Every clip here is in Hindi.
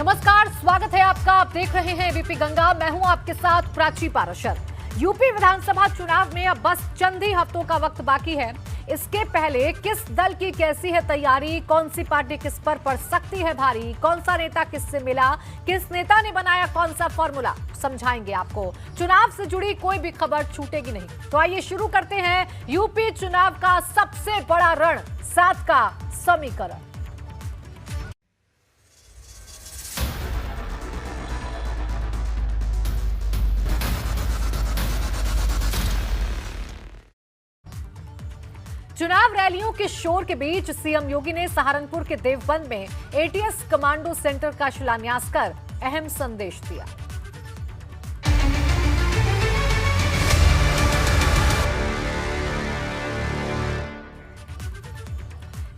नमस्कार, स्वागत है आपका। आप देख रहे हैं एबीपी गंगा। मैं हूं आपके साथ प्राची पाराशर। यूपी विधानसभा चुनाव में अब बस चंद ही हफ्तों का वक्त बाकी है। इसके पहले किस दल की कैसी है तैयारी, कौन सी पार्टी किस पर पड़ सकती है भारी, कौन सा नेता किससे मिला, किस नेता ने बनाया कौन सा फॉर्मूला, समझाएंगे आपको। चुनाव से जुड़ी कोई भी खबर छूटेगी नहीं। तो आइए शुरू करते हैं यूपी चुनाव का सबसे बड़ा रण 7 का समीकरण। चुनाव रैलियों के शोर के बीच सीएम योगी ने सहारनपुर के देवबंद में एटीएस कमांडो सेंटर का शिलान्यास कर अहम संदेश दिया।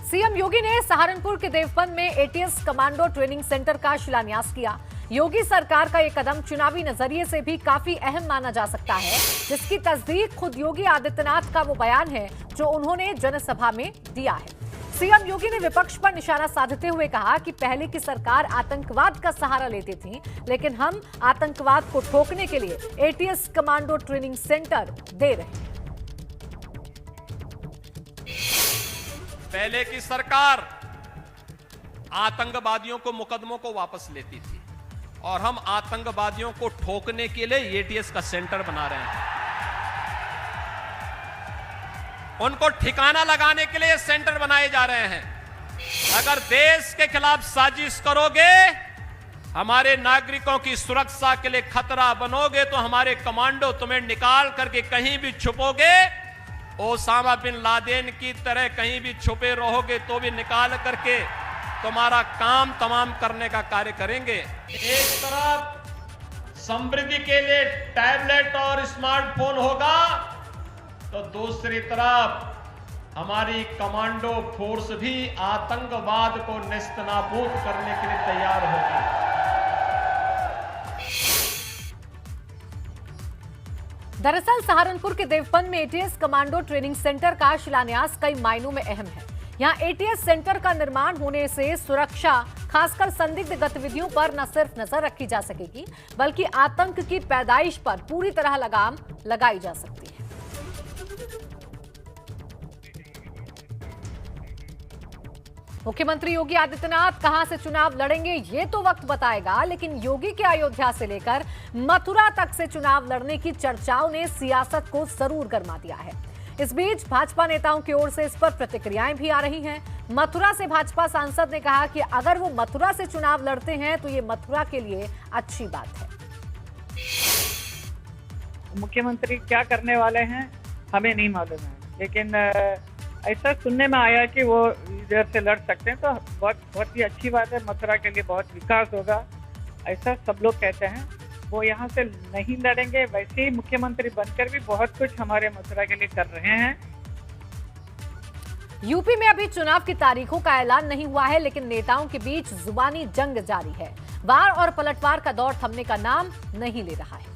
सीएम योगी ने सहारनपुर के देवबंद में एटीएस कमांडो ट्रेनिंग सेंटर का शिलान्यास किया। योगी सरकार का यह कदम चुनावी नजरिए से भी काफी अहम माना जा सकता है, जिसकी तस्दीक खुद योगी आदित्यनाथ का वो बयान है जो उन्होंने जनसभा में दिया है। सीएम योगी ने विपक्ष पर निशाना साधते हुए कहा कि पहले की सरकार आतंकवाद का सहारा लेती थी, लेकिन हम आतंकवाद को ठोकने के लिए एटीएस कमांडो ट्रेनिंग सेंटर दे रहे हैं। पहले की सरकार आतंकवादियों को मुकदमों को वापस लेती थी और हम आतंकवादियों को ठोकने के लिए एटीएस का सेंटर बना रहे हैं। उनको ठिकाना लगाने के लिए सेंटर बनाए जा रहे हैं। अगर देश के खिलाफ साजिश करोगे, हमारे नागरिकों की सुरक्षा के लिए खतरा बनोगे, तो हमारे कमांडो तुम्हें निकाल करके कहीं भी छुपोगे, ओसामा बिन लादेन की तरह कहीं भी छुपे रहोगे तो भी निकाल करके तुम्हारा काम तमाम करने का कार्य करेंगे। एक तरफ समृद्धि के लिए टैबलेट और स्मार्टफोन होगा, तो दूसरी तरफ हमारी कमांडो फोर्स भी आतंकवाद को नेस्तनाबूद करने के लिए तैयार होगी। दरअसल सहारनपुर के देवबंद में एटीएस कमांडो ट्रेनिंग सेंटर का शिलान्यास कई मायनों में अहम है। यहां एटीएस सेंटर का निर्माण होने से सुरक्षा, खासकर संदिग्ध गतिविधियों पर न सिर्फ नजर रखी जा सकेगी, बल्कि आतंक की पैदाइश पर पूरी तरह लगाम लगाई जा सकती है। मुख्यमंत्री योगी आदित्यनाथ कहां से चुनाव लड़ेंगे ये तो वक्त बताएगा, लेकिन योगी के अयोध्या से लेकर मथुरा तक से चुनाव लड़ने की चर्चाओं ने सियासत को जरूर गरमा दिया है। इस बीच भाजपा नेताओं की ओर से इस पर प्रतिक्रियाएं भी आ रही हैं। मथुरा से भाजपा सांसद ने कहा कि अगर वो मथुरा से चुनाव लड़ते हैं तो ये मथुरा के लिए अच्छी बात है। मुख्यमंत्री क्या करने वाले हैं हमें नहीं मालूम है, लेकिन ऐसा सुनने में आया कि वो इधर से लड़ सकते हैं, तो बहुत ही अच्छी बात है। मथुरा के लिए बहुत विकास होगा, ऐसा सब लोग कहते हैं। वो यहाँ से नहीं लड़ेंगे, वैसे ही मुख्यमंत्री बनकर भी बहुत कुछ हमारे मथुरा के लिए कर रहे हैं। यूपी में अभी चुनाव की तारीखों का ऐलान नहीं हुआ है, लेकिन नेताओं के बीच जुबानी जंग जारी है। वार और पलटवार का दौर थमने का नाम नहीं ले रहा है।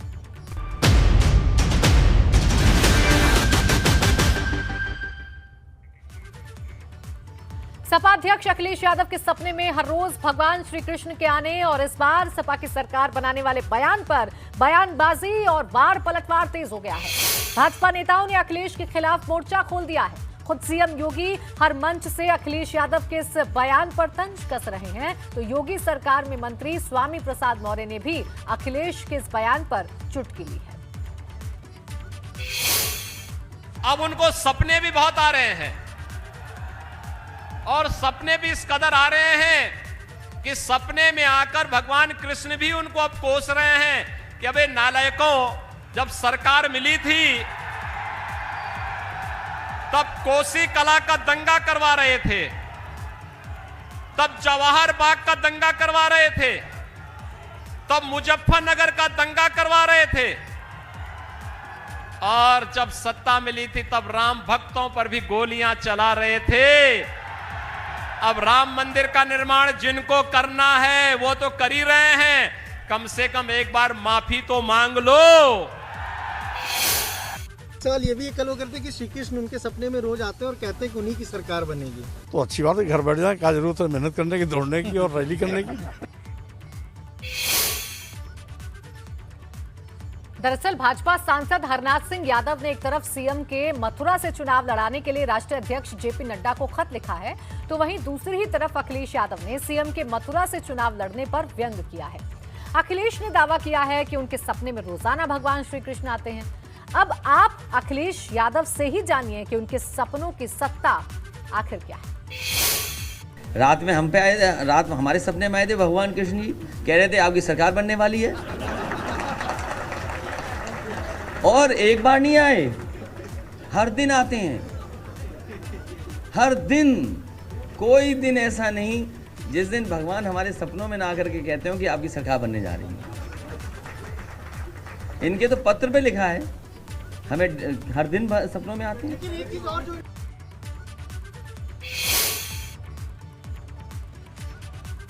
सपा अध्यक्ष अखिलेश यादव के सपने में हर रोज भगवान श्री कृष्ण के आने और इस बार सपा की सरकार बनाने वाले बयान पर बयानबाजी और वार पलटवार तेज हो गया है। भाजपा नेताओं ने अखिलेश के खिलाफ मोर्चा खोल दिया है। खुद सीएम योगी हर मंच से अखिलेश यादव के इस बयान पर तंज कस रहे हैं, तो योगी सरकार में मंत्री स्वामी प्रसाद मौर्य ने भी अखिलेश के इस बयान पर चुटकी ली है। अब उनको सपने भी बहुत आ रहे हैं और सपने भी इस कदर आ रहे हैं कि सपने में आकर भगवान कृष्ण भी उनको अब कोस रहे हैं कि अबे नालायकों, जब सरकार मिली थी तब कोसी कला का दंगा करवा रहे थे, तब जवाहर बाग का दंगा करवा रहे थे, तब मुजफ्फरनगर का दंगा करवा रहे थे, और जब सत्ता मिली थी तब राम भक्तों पर भी गोलियां चला रहे थे। अब राम मंदिर का निर्माण जिनको करना है वो तो कर ही रहे हैं, कम से कम एक बार माफी तो मांग लो। सवाल ये भी कल वो करते कि श्री कृष्ण उनके सपने में रोज आते हैं और कहते हैं कि उन्हीं की सरकार बनेगी। तो अच्छी बात है, घर बैठ जाए, क्या जरूरत है मेहनत करने की, दौड़ने की और रैली करने की। दरअसल भाजपा सांसद हरनाथ सिंह यादव ने एक तरफ सीएम के मथुरा से चुनाव लड़ाने के लिए राष्ट्रीय अध्यक्ष जेपी नड्डा को खत लिखा है, तो वहीं दूसरी ही तरफ अखिलेश यादव ने सीएम के मथुरा से चुनाव लड़ने पर व्यंग किया है। अखिलेश ने दावा किया है कि उनके सपने में रोजाना भगवान श्री कृष्ण आते हैं। अब आप अखिलेश यादव से ही जानिए कि उनके सपनों की सत्ता आखिर क्या है। रात में हम पे आए, रात में हमारे सपने में आए थे भगवान कृष्ण जी, कह रहे थे आपकी सरकार बनने वाली है, और एक बार नहीं आए, हर दिन आते हैं, हर दिन। कोई दिन ऐसा नहीं जिस दिन भगवान हमारे सपनों में ना आकर के कहते हो कि आपकी सरकार बनने जा रही है। इनके तो पत्र पे लिखा है, हमें हर दिन सपनों में आते हैं। लेकिन एक चीज और जो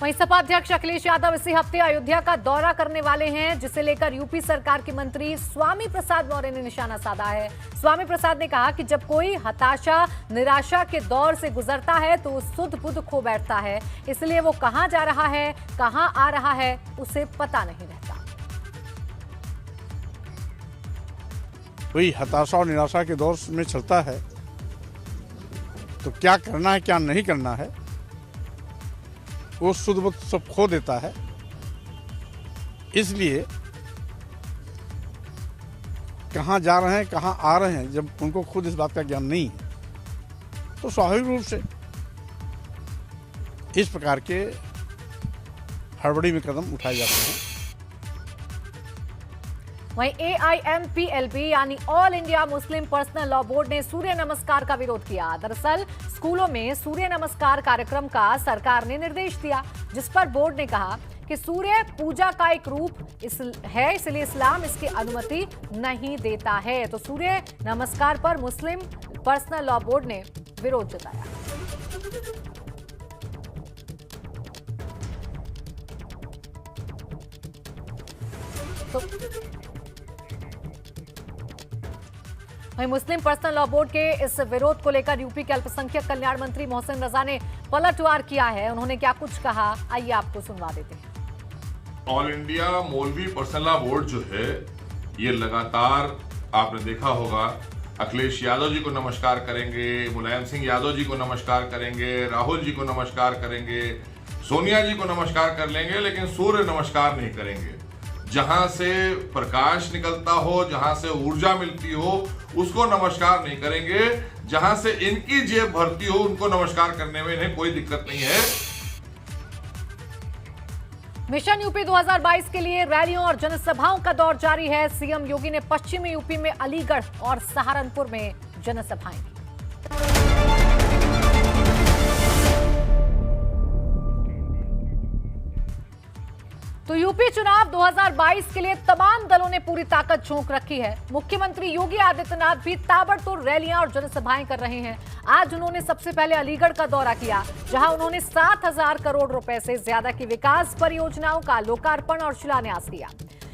वहीं सपा अध्यक्ष अखिलेश यादव इसी हफ्ते अयोध्या का दौरा करने वाले हैं, जिसे लेकर यूपी सरकार के मंत्री स्वामी प्रसाद मौर्य ने निशाना साधा है। स्वामी प्रसाद ने कहा कि जब कोई हताशा निराशा के दौर से गुजरता है तो सुध बुध खो बैठता है, इसलिए वो कहां जा रहा है, कहां आ रहा है, उसे पता नहीं रहता। कोई हताशा और निराशा के दौर में चलता है तो क्या करना है क्या नहीं करना है वो सुध बुध सब खो देता है। इसलिए कहाँ जा रहे हैं कहाँ आ रहे हैं जब उनको खुद इस बात का ज्ञान नहीं है तो स्वाभाविक रूप से इस प्रकार के हड़बड़ी में कदम उठाए जाते हैं। वहीं AIMPLB यानी all India Muslim personal law board ने सूर्य नमस्कार का विरोध किया। दरअसल स्कूलों में सूर्य नमस्कार कार्यक्रम का सरकार ने निर्देश दिया, जिस पर बोर्ड ने कहा कि सूर्य पूजा का एक रूप है, इसलिए इस्लाम इसकी अनुमति नहीं देता है। तो सूर्य नमस्कार पर मुस्लिम पर्सनल लॉ बोर्ड ने विरोध जताया। तो वहीं मुस्लिम पर्सनल लॉ बोर्ड के इस विरोध को लेकर यूपी के अल्पसंख्यक कल्याण मंत्री मोहसिन रजा ने पलटवार किया है। उन्होंने क्या कुछ कहा, आइए आपको सुनवा देते हैं। ऑल इंडिया मौलवी पर्सनल लॉ बोर्ड जो है ये लगातार आपने देखा होगा, अखिलेश यादव जी को नमस्कार करेंगे, मुलायम सिंह यादव जी को नमस्कार करेंगे, राहुल जी को नमस्कार करेंगे, सोनिया जी को नमस्कार कर लेंगे, लेकिन सूर्य नमस्कार नहीं करेंगे। जहां से प्रकाश निकलता हो, जहां से ऊर्जा मिलती हो, उसको नमस्कार नहीं करेंगे। जहां से इनकी जेब भरती हो उनको नमस्कार करने में इन्हें कोई दिक्कत नहीं है। मिशन यूपी 2022 के लिए रैलियों और जनसभाओं का दौर जारी है। सीएम योगी ने पश्चिमी यूपी में अलीगढ़ और सहारनपुर में जनसभाएं की। तो यूपी चुनाव 2022 के लिए तमाम दलों ने पूरी ताकत झोंक रखी है। मुख्यमंत्री योगी आदित्यनाथ भी ताबड़तोड़ रैलियां और जनसभाएं कर रहे हैं। आज उन्होंने सबसे पहले अलीगढ़ का दौरा किया, जहां उन्होंने 7,000 करोड़ रुपए से ज्यादा की विकास परियोजनाओं का लोकार्पण और शिलान्यास किया।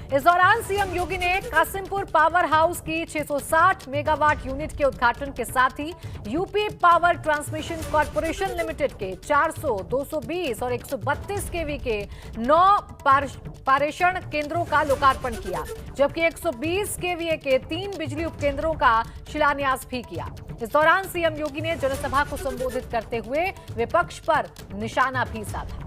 इस दौरान सीएम योगी ने कासिमपुर पावर हाउस की 660 मेगावाट यूनिट के उद्घाटन के साथ ही UP power transmission corporation limited के 400, 220 और 132 केवी के 9 पारेषण केंद्रों का लोकार्पण किया, जबकि 120 केवीए के 3 बिजली उपकेंद्रों का शिलान्यास भी किया। इस दौरान सीएम योगी ने जनसभा को संबोधित करते हुए विपक्ष पर निशाना भी साधा।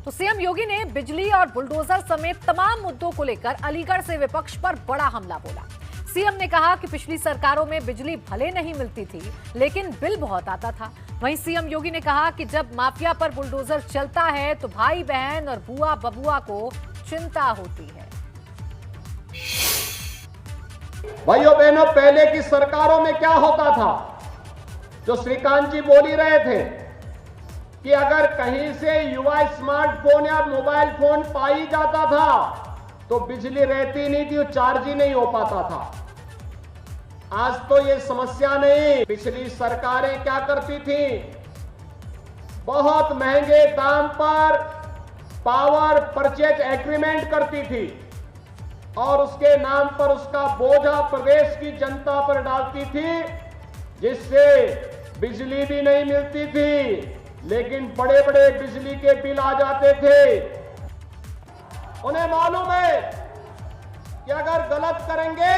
तो सीएम योगी ने बिजली और बुलडोजर समेत तमाम मुद्दों को लेकर अलीगढ़ से विपक्ष पर बड़ा हमला बोला। सीएम ने कहा कि पिछली सरकारों में बिजली भले नहीं मिलती थी, लेकिन बिल बहुत आता था। वहीं सीएम योगी ने कहा कि जब माफिया पर बुलडोजर चलता है तो भाई बहन और बुआ बबुआ को चिंता होती है। भाइयों बहनों, पहले की सरकारों में क्या होता था, जो श्रीकांत जी बोल ही रहे थे कि अगर कहीं से युवा स्मार्टफोन या मोबाइल फोन पाई जाता था तो बिजली रहती नहीं थी, चार्ज ही नहीं हो पाता था। आज तो ये समस्या नहीं। पिछली सरकारें क्या करती थी, बहुत महंगे दाम पर पावर परचेज एग्रीमेंट करती थी और उसके नाम पर उसका बोझा प्रदेश की जनता पर डालती थी, जिससे बिजली भी नहीं मिलती थी, लेकिन बड़े बड़े बिजली के बिल आ जाते थे। उन्हें मालूम है कि अगर गलत करेंगे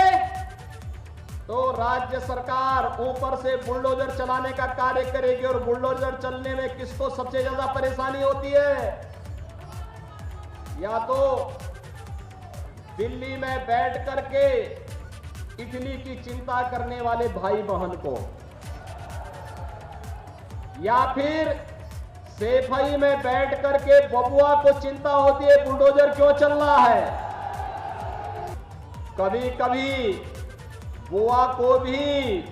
तो राज्य सरकार ऊपर से बुलडोजर चलाने का कार्य करेगी, और बुलडोजर चलने में किसको सबसे ज्यादा परेशानी होती है? या तो दिल्ली में बैठ करके इटली की चिंता करने वाले भाई बहन को, या फिर सेफई में बैठ करके बबुआ को चिंता होती है बुलडोजर क्यों चल रहा है। कभी कभी बुआ को भी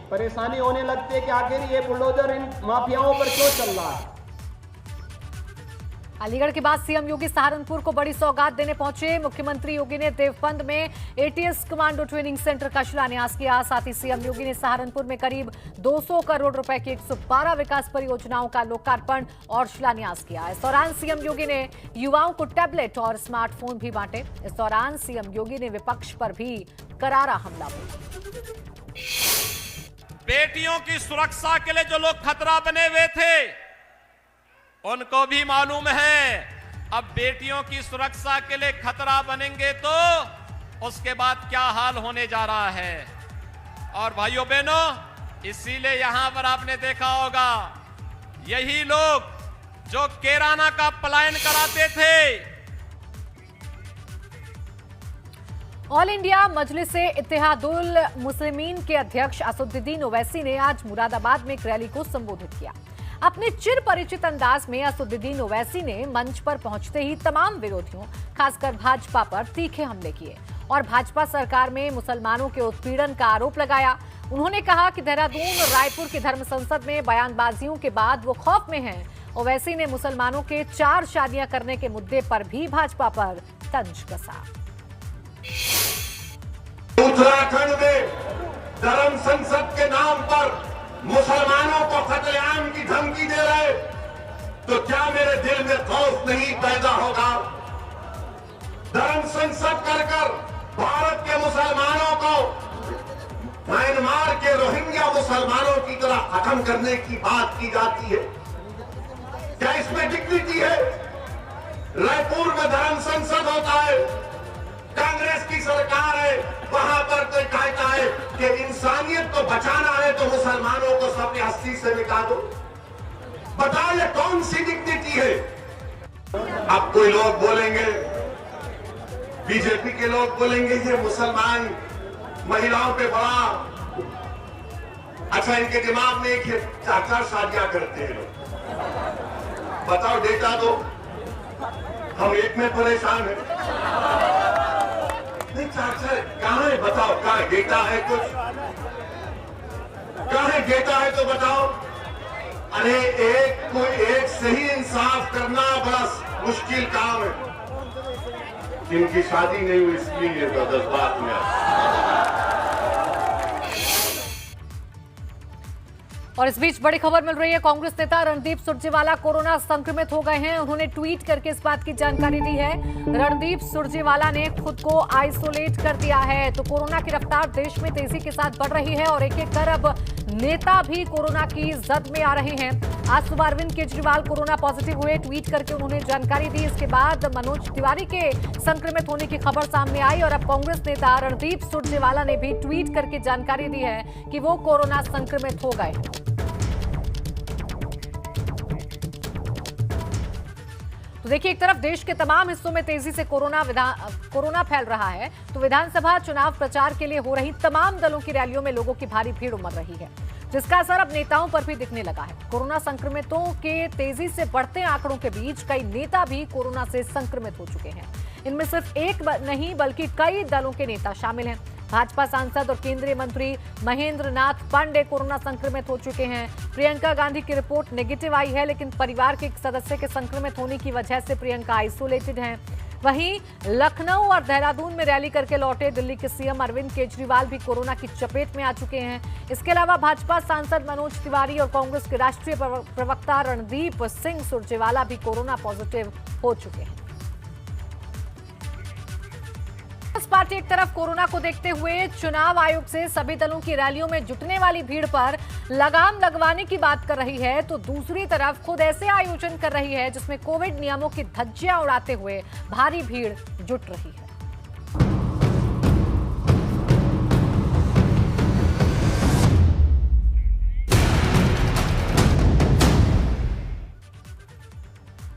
परेशानी होने लगती है कि आखिर ये बुलडोजर इन माफियाओं पर क्यों चल रहा है। अलीगढ़ के बाद सीएम योगी सहारनपुर को बड़ी सौगात देने पहुंचे। मुख्यमंत्री योगी ने देवबंद में एटीएस कमांडो ट्रेनिंग सेंटर का शिलान्यास किया। साथ ही सीएम योगी ने सहारनपुर में करीब 200 करोड़ रुपए की 112 विकास परियोजनाओं का लोकार्पण और शिलान्यास किया। इस दौरान सीएम योगी ने युवाओं को टैबलेट और स्मार्टफोन भी बांटे। इस दौरान सीएम योगी ने विपक्ष पर भी करारा हमला बोला। बेटियों की सुरक्षा के लिए जो लोग खतरा बने हुए थे, उनको भी मालूम है अब बेटियों की सुरक्षा के लिए खतरा बनेंगे तो उसके बाद क्या हाल होने जा रहा है। और भाइयों बहनों, इसीलिए यहां पर आपने देखा होगा यही लोग जो कैराना का पलायन कराते थे। ऑल इंडिया मजलिस इत्तेहादुल मुस्लिमीन के अध्यक्ष असदुद्दीन ओवैसी ने आज मुरादाबाद में एक रैली को संबोधित किया। अपने चिर परिचित अंदाज में असदुद्दीन ओवैसी ने मंच पर पहुंचते ही तमाम विरोधियों, खासकर भाजपा पर तीखे हमले किए और भाजपा सरकार में मुसलमानों के उत्पीड़न का आरोप लगाया। उन्होंने कहा कि देहरादून और रायपुर की धर्म संसद में बयानबाजियों के बाद वो खौफ में हैं। ओवैसी ने मुसलमानों के 4 शादियां करने के मुद्दे पर भी भाजपा पर तंज कसा। उत्तराखंड में धर्म संसद के नाम पर मुसलमानों को कत्लेआम की धमकी दे रहे, तो क्या मेरे दिल में खौफ नहीं पैदा होगा? धर्म संसद कर भारत के मुसलमानों को म्यांमार के रोहिंग्या मुसलमानों की तरह खत्म करने की बात की जाती है। क्या इसमें डिग्निटी है? रायपुर में धर्म संसद होता है, कांग्रेस की सरकार है, वहां पर कोई कहता है कि इंसानियत को बचाना है तो मुसलमानों को सबने 80 से मिटा दो। बताओ ये कौन सी डिग्निटी है? अब कोई लोग बोलेंगे, बीजेपी के लोग बोलेंगे ये मुसलमान महिलाओं पे बड़ा अच्छा, इनके दिमाग में एक 4 शादियां करते हैं लोग। बताओ डेटा दो, हम एक में परेशान है। नहीं 4 कहां है? बताओ कहां डेटा है? कुछ कहां है डेटा है तो बताओ। अरे एक से ही इंसाफ करना बड़ा मुश्किल काम है। जिनकी शादी नहीं हुई इसलिए ये जज्बात में और इस बीच बड़ी खबर मिल रही है। कांग्रेस नेता रणदीप सुरजेवाला कोरोना संक्रमित हो गए हैं। उन्होंने ट्वीट करके इस बात की जानकारी दी है। रणदीप सुरजेवाला ने खुद को आइसोलेट कर दिया है। तो कोरोना की रफ्तार देश में तेजी के साथ बढ़ रही है और एक-एक कर अब नेता भी कोरोना की जद में आ रहे हैं। आज सुबह अरविंद केजरीवाल कोरोना पॉजिटिव हुए। ट्वीट करके उन्होंने जानकारी दी। इसके बाद मनोज तिवारी के संक्रमित होने की खबर सामने आई और अब कांग्रेस नेता रणदीप सुरजेवाला ने भी ट्वीट करके जानकारी दी है कि वो कोरोना संक्रमित हो गए। तो देखिए, एक तरफ देश के तमाम हिस्सों में तेजी से कोरोना फैल रहा है, तो विधानसभा चुनाव प्रचार के लिए हो रही तमाम दलों की रैलियों में लोगों की भारी भीड़ उमड़ रही है, जिसका असर अब नेताओं पर भी दिखने लगा है। कोरोना संक्रमितों के तेजी से बढ़ते आंकड़ों के बीच कई नेता भी कोरोना से संक्रमित हो चुके हैं। इनमें सिर्फ एक नहीं बल्कि कई दलों के नेता शामिल हैं। भाजपा सांसद और केंद्रीय मंत्री महेंद्र नाथ पांडे कोरोना संक्रमित हो चुके हैं। प्रियंका गांधी की रिपोर्ट नेगेटिव आई है, लेकिन परिवार के एक सदस्य के संक्रमित होने की वजह से प्रियंका आइसोलेटेड हैं। वहीं लखनऊ और देहरादून में रैली करके लौटे दिल्ली के सीएम अरविंद केजरीवाल भी कोरोना की चपेट में आ चुके हैं। इसके अलावा भाजपा सांसद मनोज तिवारी और कांग्रेस के राष्ट्रीय प्रवक्ता रणदीप सिंह सुरजेवाला भी कोरोना पॉजिटिव हो चुके हैं। पार्टी एक तरफ कोरोना को देखते हुए चुनाव आयोग से सभी दलों की रैलियों में जुटने वाली भीड़ पर लगाम लगवाने की बात कर रही है, तो दूसरी तरफ खुद ऐसे आयोजन कर रही है जिसमें कोविड नियमों की धज्जियां उड़ाते हुए भारी भीड़ जुट रही है।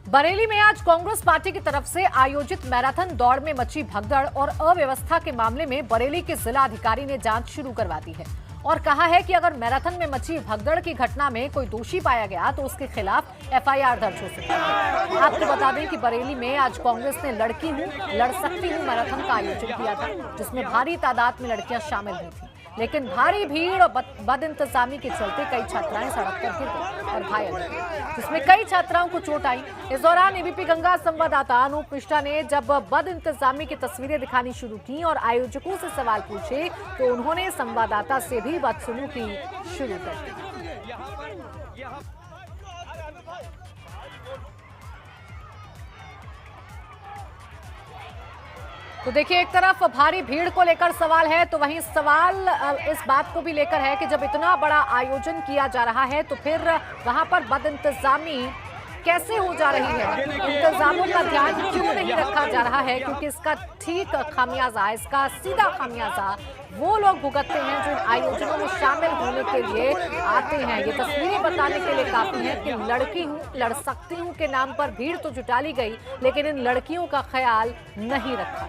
बरेली में आज कांग्रेस पार्टी की तरफ से आयोजित मैराथन दौड़ में मची भगदड़ और अव्यवस्था के मामले में बरेली के जिला अधिकारी ने जांच शुरू करवा दी है और कहा है कि अगर मैराथन में मची भगदड़ की घटना में कोई दोषी पाया गया तो उसके खिलाफ एफआईआर दर्ज हो सकती है। आपको बता दें कि बरेली में आज कांग्रेस ने लड़की हूं लड़ सकती हूं मैराथन का आयोजन किया था, जिसमें भारी तादाद में लड़कियां शामिल हुई थी, लेकिन भारी भीड़ और बदइंतजामी के चलते कई छात्राएं सड़क पर गिर गईं और घायल हो गईं, जिसमें कई छात्राओं को चोट आई। इस दौरान एबीपी गंगा संवाददाता अनूप मिश्रा ने जब बदइंतजामी की तस्वीरें दिखानी शुरू की और आयोजकों से सवाल पूछे तो उन्होंने संवाददाता से भी बदसलूकी शुरू कर दी। तो देखिए, एक तरफ भारी भीड़ को लेकर सवाल है तो वहीं सवाल इस बात को भी लेकर है कि जब इतना बड़ा आयोजन किया जा रहा है तो फिर वहां पर बदइंतजामी कैसे हो जा रही है, इंतजामों का ध्यान क्यों नहीं रखा जा रहा है, क्योंकि इसका ठीक खामियाजा, इसका सीधा खामियाजा वो लोग भुगतते हैं जो इन आयोजनों में शामिल होने के लिए आते हैं। ये तस्वीरें बताने के लिए काफी है कि लड़की हूं लड़ सकती हूं के नाम पर भीड़ तो जुटा ली गई, लेकिन इन लड़कियों का ख्याल नहीं रखा।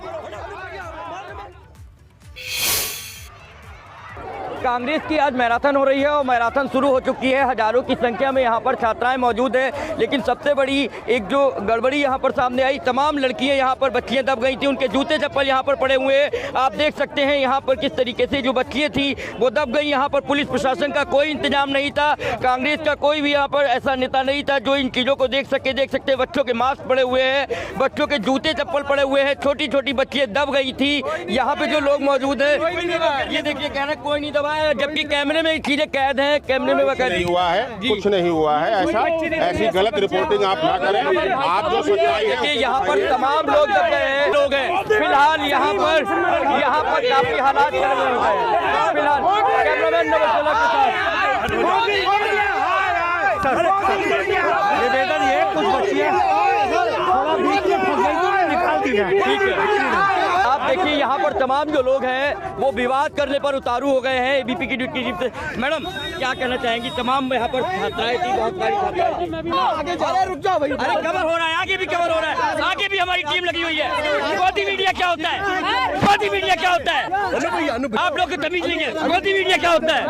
कांग्रेस की आज मैराथन हो रही है और मैराथन शुरू हो चुकी है। हजारों की संख्या में यहाँ पर छात्राएं मौजूद है, लेकिन सबसे बड़ी एक जो गड़बड़ी यहाँ पर सामने आई, तमाम लड़कियां यहाँ पर बच्चियां दब गई थी, उनके जूते चप्पल यहाँ पर पड़े हुए हैं। आप देख सकते हैं यहाँ पर किस तरीके से जो बच्चियां थी वो दब गई। यहाँ पर पुलिस प्रशासन का कोई इंतजाम नहीं था, कांग्रेस का कोई भी यहाँ पर ऐसा नेता नहीं था जो इन चीज़ों को देख सके। देख सकते हैं बच्चों के मास्क पड़े हुए हैं, बच्चों के जूते चप्पल पड़े हुए हैं, छोटी छोटी बच्चियां दब गई थी। यहाँ पे जो लोग मौजूद है ये देखिए, कह रहे कोई नहीं दबा है, जबकि कैमरे में चीजें कैद हैं, कैमरे में नहीं हुआ है, कुछ नहीं हुआ है, ऐसी गलत रिपोर्टिंग आप ना करें। आप जो सच्चाई है, यहाँ पर तमाम लोग दब गए हैं, लोग हैं फिलहाल यहाँ पर काफी हालात चल रहे हैं। फिलहाल कैमरामैन नवल के साथ निवेदन ये कुछ बच्चियां ठीक है। आप देखिए यहाँ पर तमाम जो लोग हैं वो विवाद करने पर उतारू हो गए हैं एबीपी की ड्यूटी टीम से। मैडम क्या कहना चाहेंगी? तमाम यहाँ पर छात्राएं थी, बहुत सारी छात्राएं थी। अरे कवर हो रहा है, आगे भी कवर हो रहा है, आगे भी हमारी टीम लगी हुई है। गोदी मीडिया क्या होता है? गोदी मीडिया क्या होता है? आप लोग तमीज नहीं है, गोदी मीडिया क्या होता है?